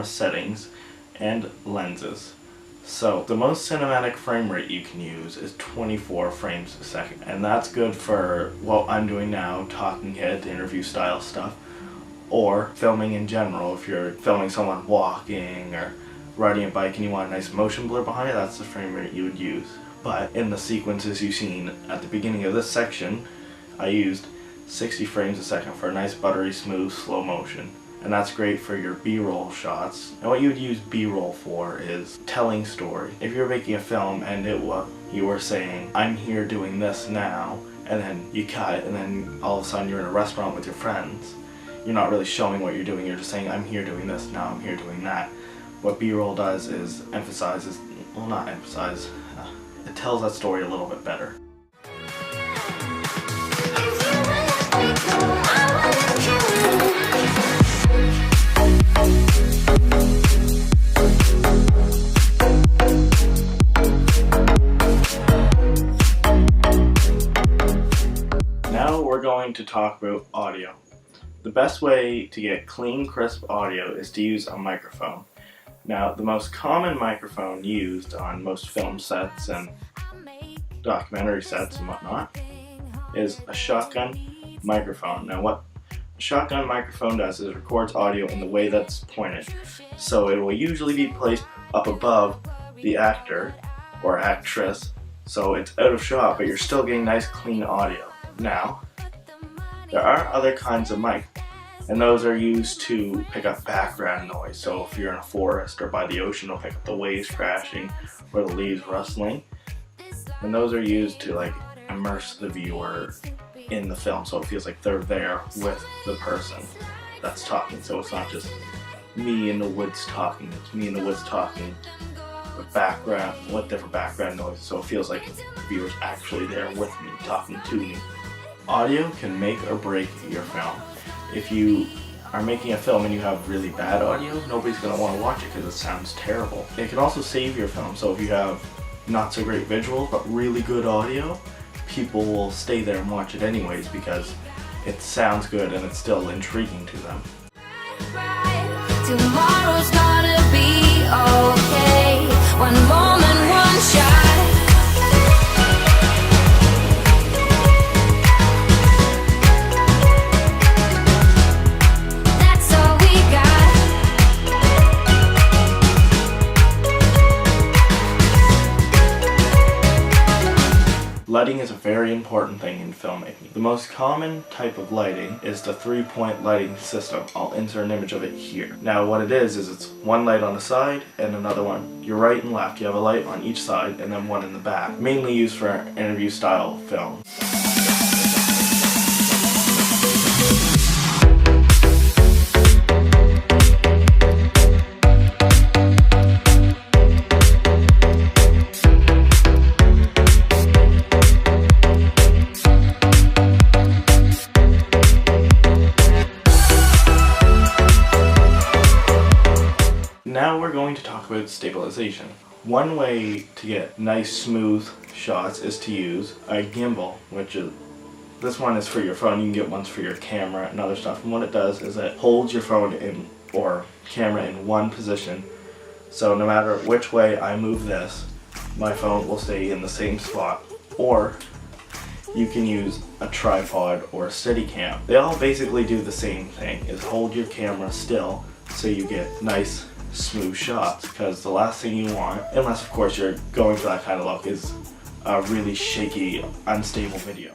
settings and lenses. So the most cinematic frame rate you can use is 24 frames a second, and that's good for what I'm doing now, talking head, interview style stuff, or filming in general. If you're filming someone walking or riding a bike and you want a nice motion blur behind it, that's the frame rate you would use. But in the sequences you've seen at the beginning of this section, I used 60 frames a second for a nice buttery smooth slow motion. And that's great for your B-roll shots. And what you would use B-roll for is telling story. If you're making a film and you were saying, I'm here doing this now, and then you cut, and then all of a sudden you're in a restaurant with your friends, you're not really showing what you're doing, you're just saying, I'm here doing this now, I'm here doing that. What B-roll does is emphasizes, well, not emphasize, it tells that story a little bit better. Now we're going to talk about audio. The best way to get clean, crisp audio is to use a microphone. Now, the most common microphone used on most film sets and documentary sets and whatnot is a shotgun microphone. Now, what a shotgun microphone does is it records audio in the way that's pointed. So it will usually be placed up above the actor or actress, so it's out of shot, but you're still getting nice, clean audio. Now, there are other kinds of mic, and those are used to pick up background noise. So if you're in a forest or by the ocean, it'll pick up the waves crashing or the leaves rustling. And those are used to like immerse the viewer in the film, so it feels like they're there with the person that's talking. So it's not just me in the woods talking, it's me in the woods talking with different background noise, so it feels like the viewer's actually there with me, talking to me. Audio can make or break your film. If you are making a film and you have really bad audio, nobody's going to want to watch it because it sounds terrible. It can also save your film, so if you have not so great visuals but really good audio, people will stay there and watch it anyways because it sounds good and it's still intriguing to them. Tomorrow's gonna be okay. One moment, one shot. That's all we got. Lighting is a very important thing in filmmaking. The most common type of lighting is the 3-point lighting system. I'll insert an image of it here. Now what it is it's one light on the side and another one. Your right and left, you have a light on each side and then one in the back. Mainly used for interview style film. Now we're going to talk about stabilization. One way to get nice smooth shots is to use a gimbal, which is, this one is for your phone, you can get ones for your camera and other stuff, and what it does is it holds your phone in or camera in one position, so no matter which way I move this, my phone will stay in the same spot. Or you can use a tripod or a Steadicam. They all basically do the same thing, is hold your camera still so you get nice smooth shots, because the last thing you want, unless of course you're going for that kind of look, is a really shaky, unstable video.